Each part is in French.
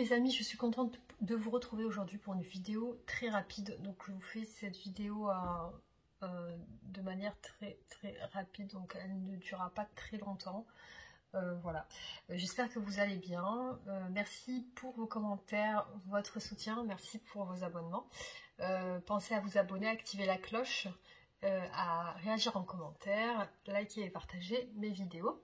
les amis, je suis contente de vous retrouver aujourd'hui pour une vidéo très rapide. Donc je vous fais cette vidéo de manière très rapide, donc elle ne durera pas très longtemps. Voilà, j'espère que vous allez bien. Merci pour vos commentaires, votre soutien, merci pour vos abonnements. Pensez à vous abonner, activer la cloche, à réagir en commentaire, liker et partager mes vidéos.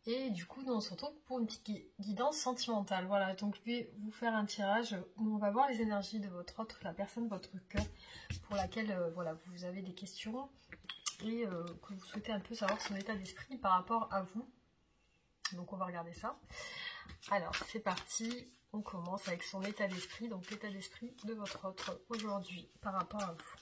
Et du coup, nous on se retrouve pour une petite guidance sentimentale. Voilà, donc je vais vous faire un tirage où on va voir les énergies de votre autre, la personne, votre cœur, pour laquelle voilà, vous avez des questions et que vous souhaitez un peu savoir son état d'esprit par rapport à vous. Donc on va regarder ça. Alors c'est parti, on commence avec son état d'esprit, donc l'état d'esprit de votre autre aujourd'hui par rapport à vous.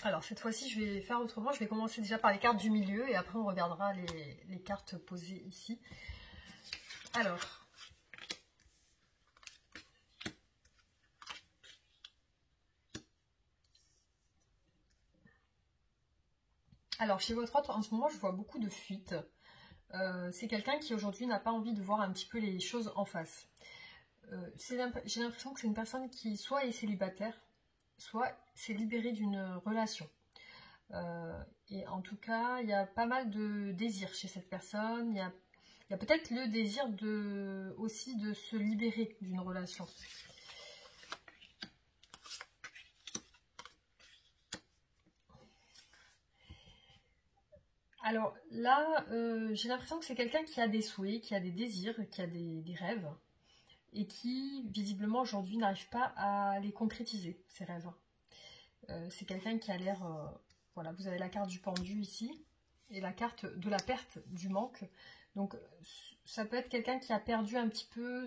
Alors cette fois-ci je vais faire autrement, je vais commencer déjà par les cartes du milieu et après on regardera les cartes posées ici. Alors chez votre autre en ce moment je vois beaucoup de fuites. C'est quelqu'un qui aujourd'hui n'a pas envie de voir un petit peu les choses en face. J'ai l'impression que c'est une personne qui soit est célibataire, soit s'est libérée d'une relation. Et en tout cas, il y a pas mal de désirs chez cette personne. Il y a peut-être le désir aussi de se libérer d'une relation. Alors là, j'ai l'impression que c'est quelqu'un qui a des souhaits, qui a des désirs, qui a des rêves. Et qui, visiblement, aujourd'hui, n'arrive pas à les concrétiser, ces rêves. C'est quelqu'un qui a l'air... voilà, vous avez la carte du pendu ici, et la carte de la perte, du manque. Donc, ça peut être quelqu'un qui a perdu un petit peu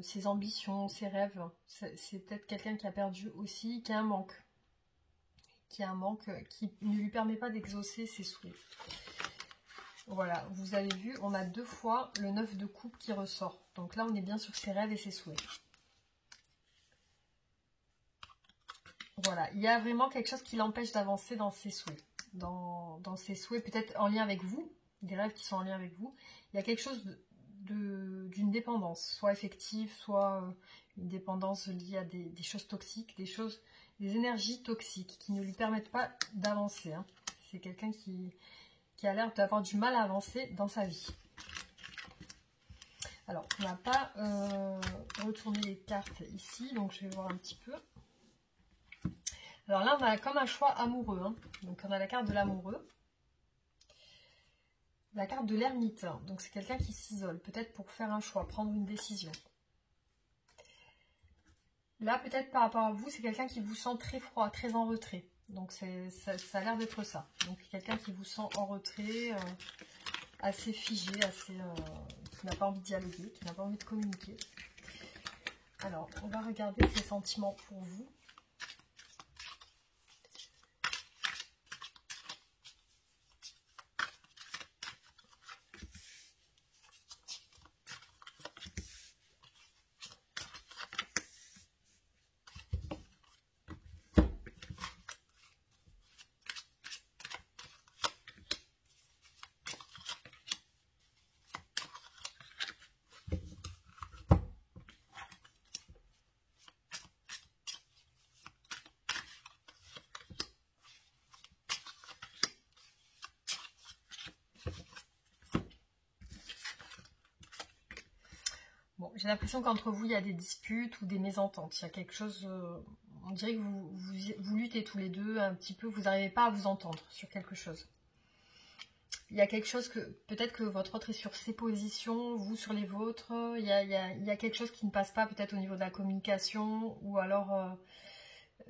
ses ambitions, ses rêves. C'est peut-être quelqu'un qui a perdu aussi, qui a un manque. Qui ne lui permet pas d'exaucer ses souhaits. Voilà, vous avez vu, on a 2 fois le 9 de coupe qui ressort. Donc là, on est bien sur ses rêves et ses souhaits. Voilà, il y a vraiment quelque chose qui l'empêche d'avancer dans ses souhaits. Dans ses souhaits, peut-être en lien avec vous, des rêves qui sont en lien avec vous. Il y a quelque chose d'une dépendance, soit affective, soit une dépendance liée à des choses toxiques, des énergies toxiques qui ne lui permettent pas d'avancer. Hein. C'est quelqu'un qui a l'air d'avoir du mal à avancer dans sa vie. Alors, on n'a pas retourné les cartes ici, donc je vais voir un petit peu. Alors là, on a comme un choix amoureux. Hein. Donc, on a la carte de l'amoureux. La carte de l'ermite. Donc, c'est quelqu'un qui s'isole, peut-être pour faire un choix, prendre une décision. Là, peut-être par rapport à vous, c'est quelqu'un qui vous sent très froid, très en retrait. Donc, ça a l'air d'être ça. Donc, quelqu'un qui vous sent en retrait, assez figé, qui n'a pas envie de dialoguer, qui n'a pas envie de communiquer. Alors, on va regarder ses sentiments pour vous. Bon, j'ai l'impression qu'entre vous, il y a des disputes ou des mésententes. Il y a quelque chose, on dirait que vous luttez tous les deux un petit peu, vous n'arrivez pas à vous entendre sur quelque chose. il y a quelque chose que, peut-être que votre autre est sur ses positions, vous sur les vôtres, il y a quelque chose qui ne passe pas peut-être au niveau de la communication, ou alors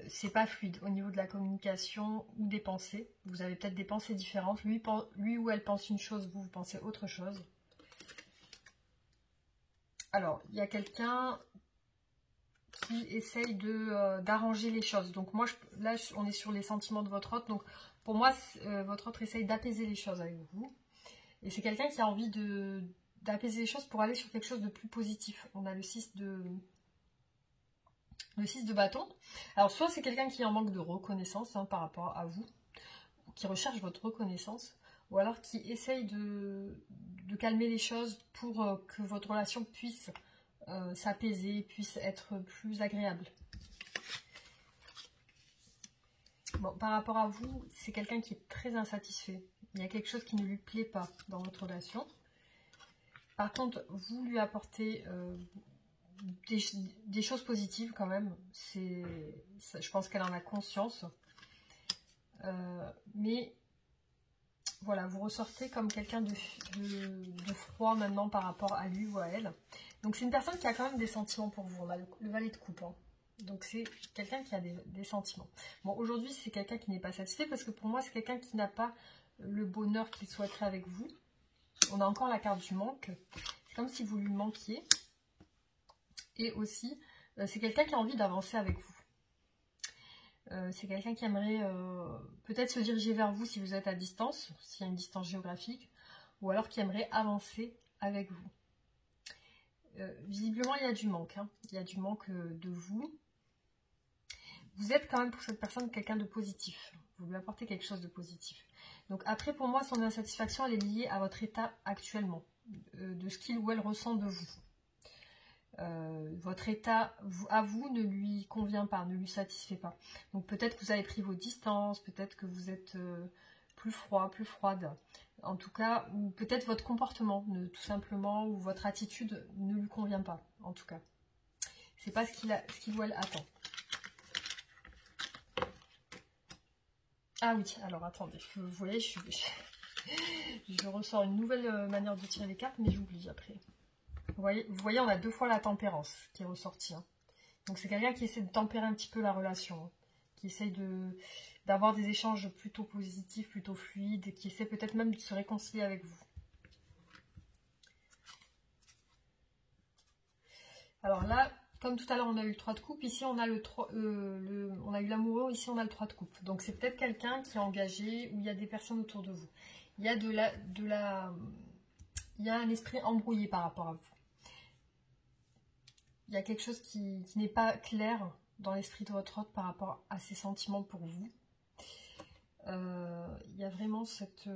c'est pas fluide au niveau de la communication ou des pensées. Vous avez peut-être des pensées différentes, lui ou elle pense une chose, vous pensez autre chose. Alors, il y a quelqu'un qui essaye d'arranger les choses. Donc moi, là, on est sur les sentiments de votre autre. Donc pour moi, votre autre essaye d'apaiser les choses avec vous. Et c'est quelqu'un qui a envie d'apaiser les choses pour aller sur quelque chose de plus positif. On a le 6 de bâton. Alors soit c'est quelqu'un qui est en manque de reconnaissance par rapport à vous, qui recherche votre reconnaissance, ou alors qui essaye de calmer les choses pour que votre relation puisse s'apaiser, puisse être plus agréable. Bon, par rapport à vous, c'est quelqu'un qui est très insatisfait. Il y a quelque chose qui ne lui plaît pas dans votre relation. Par contre, vous lui apportez des choses positives quand même. Je pense qu'elle en a conscience. Mais voilà, vous ressortez comme quelqu'un de froid maintenant par rapport à lui ou à elle. Donc c'est une personne qui a quand même des sentiments pour vous. On a le valet de coupe. Donc c'est quelqu'un qui a des sentiments. Bon, aujourd'hui c'est quelqu'un qui n'est pas satisfait parce que pour moi c'est quelqu'un qui n'a pas le bonheur qu'il souhaiterait avec vous. On a encore la carte du manque. C'est comme si vous lui manquiez. Et aussi, c'est quelqu'un qui a envie d'avancer avec vous. C'est quelqu'un qui aimerait peut-être se diriger vers vous si vous êtes à distance, s'il y a une distance géographique, ou alors qui aimerait avancer avec vous. Visiblement, il y a du manque. Il y a du manque de vous. Vous êtes quand même pour cette personne quelqu'un de positif. Vous lui apportez quelque chose de positif. Donc après, pour moi, son insatisfaction, elle est liée à votre état actuellement, de ce qu'il ou elle ressent de vous. Votre état à vous ne lui convient pas, ne lui satisfait pas. Donc peut-être que vous avez pris vos distances, peut-être que vous êtes plus froid, plus froide. En tout cas, ou peut-être votre comportement, tout simplement, ou votre attitude ne lui convient pas, en tout cas. C'est pas ce qu'il ou elle attend. Ah oui, alors attendez, vous voyez, je ressors une nouvelle manière de tirer les cartes, mais j'oublie après. Vous voyez, on a 2 fois la tempérance qui est ressortie. Donc c'est quelqu'un qui essaie de tempérer un petit peu la relation, qui essaie d'avoir des échanges plutôt positifs, plutôt fluides, qui essaie peut-être même de se réconcilier avec vous. Alors là, comme tout à l'heure on a eu le 3 de coupe, ici on a on a eu l'amoureux, ici on a le 3 de coupe. Donc c'est peut-être quelqu'un qui est engagé, ou il y a des personnes autour de vous. Il y a il y a un esprit embrouillé par rapport à vous. Il y a quelque chose qui n'est pas clair dans l'esprit de votre autre par rapport à ses sentiments pour vous. Il y a vraiment cette...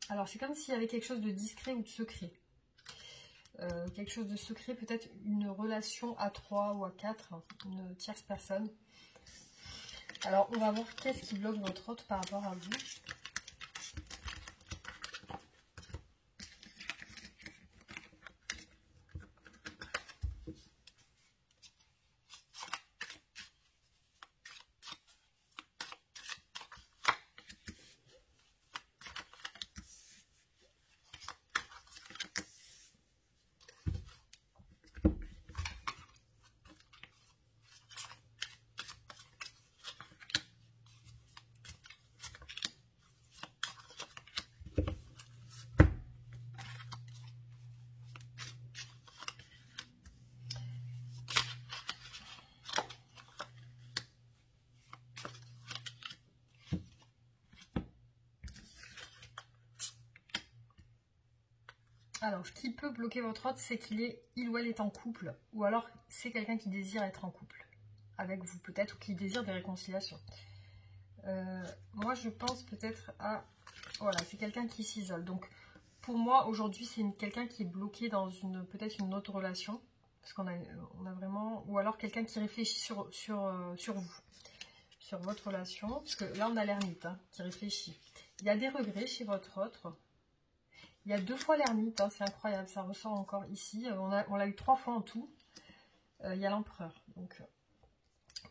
Alors c'est comme s'il y avait quelque chose de discret ou de secret. Quelque chose de secret, peut-être une relation à 3 ou à 4, une tierce personne. Alors on va voir qu'est-ce qui bloque votre autre par rapport à vous. Alors, ce qui peut bloquer votre autre, c'est il ou elle est en couple, ou alors c'est quelqu'un qui désire être en couple avec vous, peut-être, ou qui désire des réconciliations. Moi, je pense peut-être à... Voilà, c'est quelqu'un qui s'isole. Donc, pour moi, aujourd'hui, c'est quelqu'un qui est bloqué dans peut-être une autre relation, parce qu'on a vraiment... Ou alors quelqu'un qui réfléchit sur vous, sur votre relation, parce que là, on a l'ermite qui réfléchit. Il y a des regrets chez votre autre. Il y a 2 fois l'ermite, c'est incroyable, ça ressort encore ici. On l'a eu 3 fois en tout. Il y a l'empereur. Donc,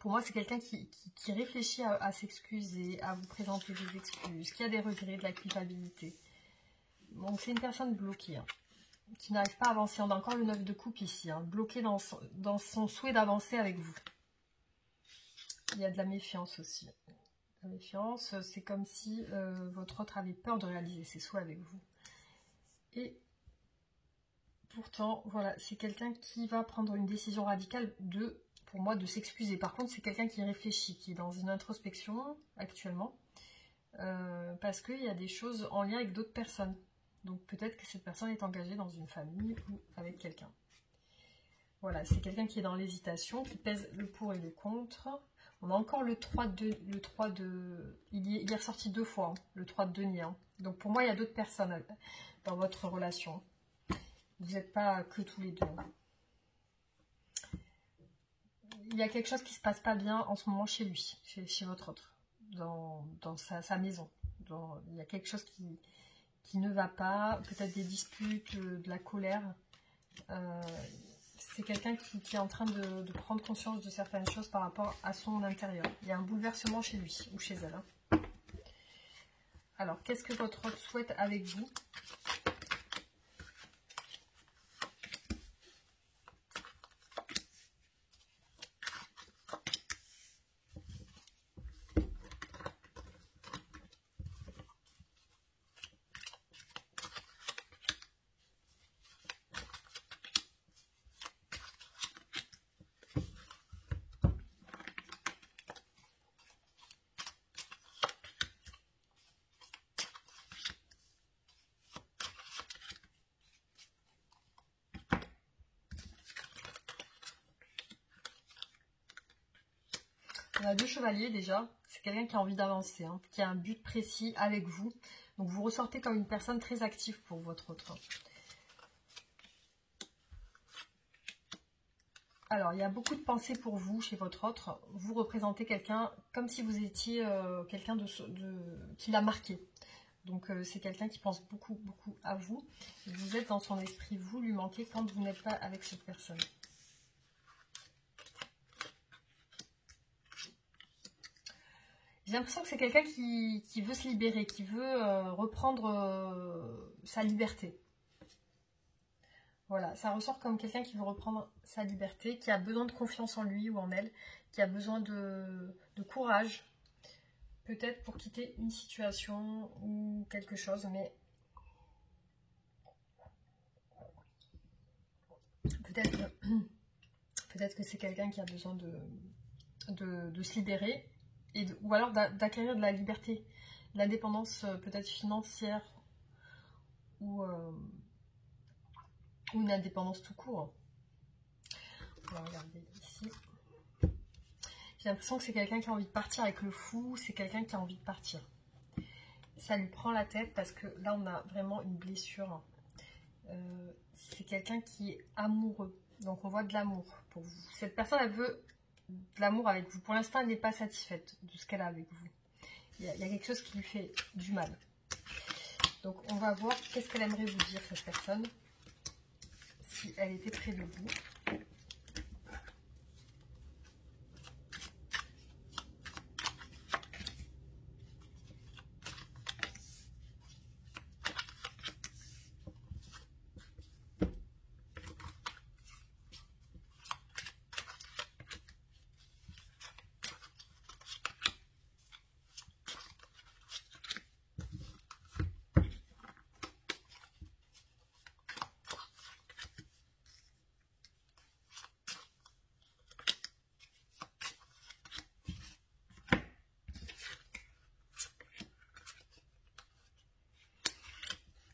pour moi, c'est quelqu'un qui réfléchit à s'excuser, à vous présenter des excuses, qui a des regrets, de la culpabilité. Donc, c'est une personne bloquée, hein, qui n'arrive pas à avancer. On a encore le 9 de coupe ici, hein, bloqué dans son souhait d'avancer avec vous. Il y a de la méfiance aussi. La méfiance, c'est comme si votre autre avait peur de réaliser ses souhaits avec vous. Et pourtant, voilà, c'est quelqu'un qui va prendre une décision radicale pour moi, de s'excuser. Par contre, c'est quelqu'un qui réfléchit, qui est dans une introspection actuellement, parce qu'il y a des choses en lien avec d'autres personnes. Donc peut-être que cette personne est engagée dans une famille ou avec quelqu'un. Voilà, c'est quelqu'un qui est dans l'hésitation, qui pèse le pour et le contre. On a encore le 3 de... Il est ressorti 2 fois, hein, le 3 de denier. Hein. Donc pour moi, il y a d'autres personnes dans votre relation. Vous n'êtes pas que tous les deux. Il y a quelque chose qui ne se passe pas bien en ce moment chez lui, chez votre autre, dans sa maison. Il y a quelque chose qui ne va pas, peut-être des disputes, de la colère. C'est quelqu'un qui est en train de prendre conscience de certaines choses par rapport à son intérieur. Il y a un bouleversement chez lui ou chez elle. Hein. Alors, qu'est-ce que votre autre souhaite avec vous ? On a 2 chevaliers déjà, c'est quelqu'un qui a envie d'avancer, hein, qui a un but précis avec vous. Donc vous ressortez comme une personne très active pour votre autre. Alors il y a beaucoup de pensées pour vous chez votre autre. Vous représentez quelqu'un comme si vous étiez quelqu'un qui l'a marqué. Donc c'est quelqu'un qui pense beaucoup à vous. Vous êtes dans son esprit, vous lui manquez quand vous n'êtes pas avec cette personne. J'ai l'impression que c'est quelqu'un qui veut se libérer, qui veut reprendre sa liberté. Voilà, ça ressort comme quelqu'un qui veut reprendre sa liberté, qui a besoin de confiance en lui ou en elle, qui a besoin de courage, peut-être pour quitter une situation ou quelque chose, mais peut-être que c'est quelqu'un qui a besoin de se libérer. Ou alors d'acquérir de la liberté, de l'indépendance peut-être financière ou une indépendance tout court. On va regarder ici. J'ai l'impression que c'est quelqu'un qui a envie de partir avec le fou, c'est quelqu'un qui a envie de partir. Ça lui prend la tête parce que là on a vraiment une blessure. C'est quelqu'un qui est amoureux, donc on voit de l'amour pour vous. Cette personne elle veut de l'amour avec vous. Pour l'instant, elle n'est pas satisfaite de ce qu'elle a avec vous. Il y a quelque chose qui lui fait du mal. Donc, on va voir qu'est-ce qu'elle aimerait vous dire, cette personne, si elle était près de vous.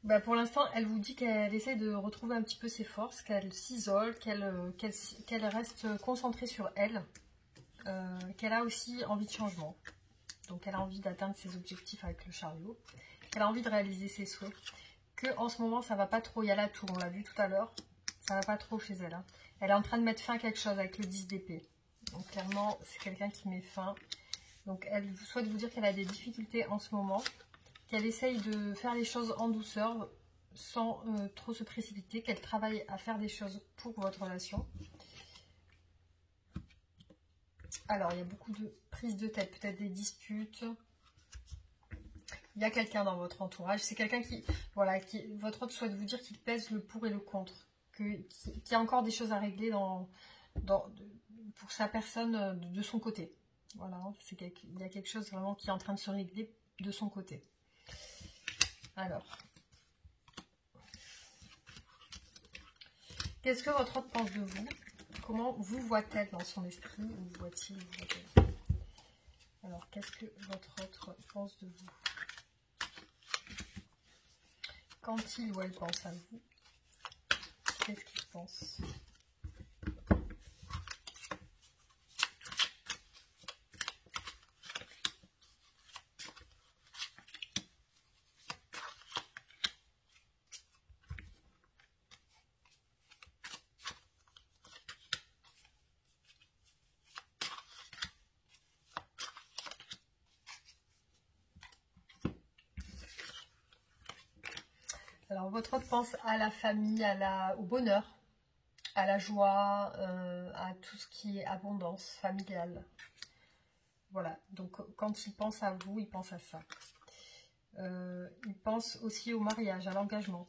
Bah pour l'instant, elle vous dit qu'elle essaie de retrouver un petit peu ses forces, qu'elle s'isole, qu'elle reste concentrée sur elle, qu'elle a aussi envie de changement. Donc elle a envie d'atteindre ses objectifs avec le chariot, qu'elle a envie de réaliser ses souhaits, qu'en ce moment ça va pas trop, il y a la tour, on l'a vu tout à l'heure, ça va pas trop chez elle. Hein. Elle est en train de mettre fin à quelque chose avec le 10 d'épée. Donc clairement, c'est quelqu'un qui met fin. Donc elle souhaite vous dire qu'elle a des difficultés en ce moment, qu'elle essaye de faire les choses en douceur, sans trop se précipiter, qu'elle travaille à faire des choses pour votre relation. Alors, il y a beaucoup de prises de tête, peut-être des disputes. Il y a quelqu'un dans votre entourage. C'est quelqu'un qui, voilà, votre autre souhaite vous dire qu'il pèse le pour et le contre. Qu'il y a encore des choses à régler pour sa personne de son côté. Voilà, il y a quelque chose vraiment qui est en train de se régler de son côté. Alors, qu'est-ce que votre autre pense de vous? Comment vous voit-elle dans son esprit? Ou voit-il? Alors, qu'est-ce que votre autre pense de vous? Quand il ou elle pense à vous, qu'est-ce qu'il pense? Alors, votre autre pense à la famille, au bonheur, à la joie, à tout ce qui est abondance familiale. Voilà, donc quand il pense à vous, il pense à ça. Il pense aussi au mariage, à l'engagement.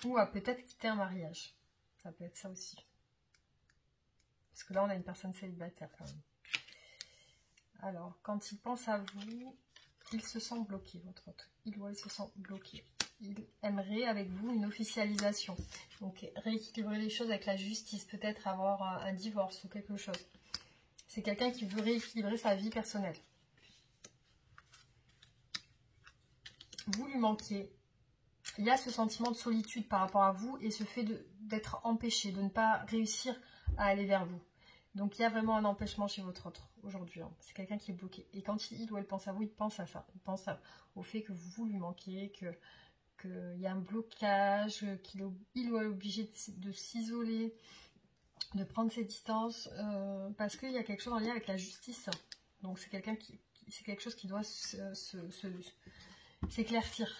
Ou à peut-être quitter un mariage. Ça peut être ça aussi. Parce que là, on a une personne célibataire quand même. Alors, quand il pense à vous, il se sent bloqué, votre autre. Il ou elle se sent bloqué. Il aimerait avec vous une officialisation. Donc, rééquilibrer les choses avec la justice. Peut-être avoir un divorce ou quelque chose. C'est quelqu'un qui veut rééquilibrer sa vie personnelle. Vous lui manquez. Il y a ce sentiment de solitude par rapport à vous et ce fait d'être empêché, de ne pas réussir à aller vers vous. Donc il y a vraiment un empêchement chez votre autre aujourd'hui. Hein. C'est quelqu'un qui est bloqué. Et quand il ou elle pense à vous, il pense à ça. Il pense au fait que vous lui manquez, qu'il y a un blocage, qu'il ou elle est obligé de s'isoler, de prendre ses distances, parce qu'il y a quelque chose en lien avec la justice. Donc c'est quelque chose qui doit s'éclaircir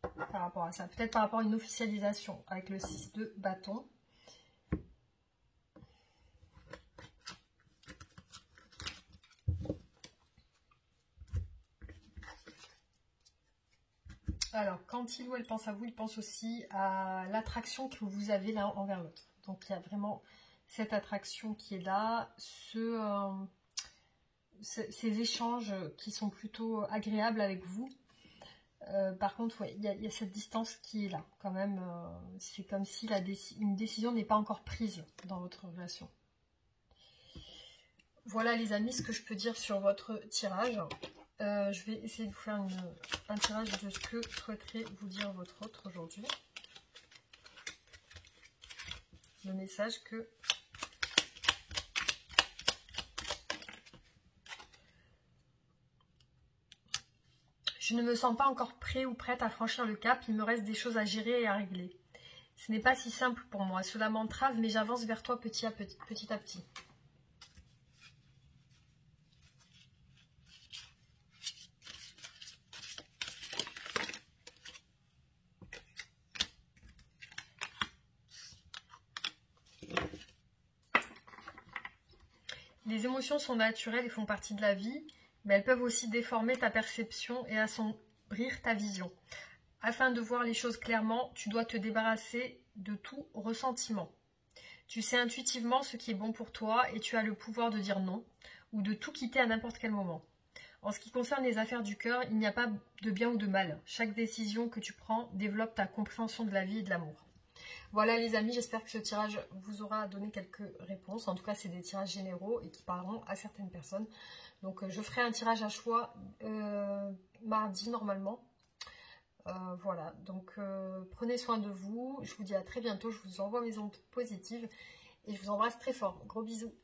par rapport à ça. Peut-être par rapport à une officialisation avec le 6 de bâton. Alors, quand il ou elle pense à vous, il pense aussi à l'attraction que vous avez l'un envers l'autre. Donc, il y a vraiment cette attraction qui est là, ces échanges qui sont plutôt agréables avec vous. Par contre, ouais, il y a cette distance qui est là, quand même. C'est comme si une décision n'est pas encore prise dans votre relation. Voilà les amis, ce que je peux dire sur votre tirage. Je vais essayer de vous faire un tirage de ce que souhaiterait vous dire votre autre aujourd'hui. Le message que... Je ne me sens pas encore prêt ou prête à franchir le cap. Il me reste des choses à gérer et à régler. Ce n'est pas si simple pour moi. Cela m'entrave, mais j'avance vers toi petit à petit. Les émotions sont naturelles et font partie de la vie, mais elles peuvent aussi déformer ta perception et assombrir ta vision. Afin de voir les choses clairement, tu dois te débarrasser de tout ressentiment. Tu sais intuitivement ce qui est bon pour toi et tu as le pouvoir de dire non ou de tout quitter à n'importe quel moment. En ce qui concerne les affaires du cœur, il n'y a pas de bien ou de mal. Chaque décision que tu prends développe ta compréhension de la vie et de l'amour. Voilà les amis, j'espère que ce tirage vous aura donné quelques réponses. En tout cas, c'est des tirages généraux et qui parleront à certaines personnes. Donc, je ferai un tirage à choix mardi normalement. Voilà, donc prenez soin de vous. Je vous dis à très bientôt. Je vous envoie mes ondes positives et je vous embrasse très fort. Gros bisous.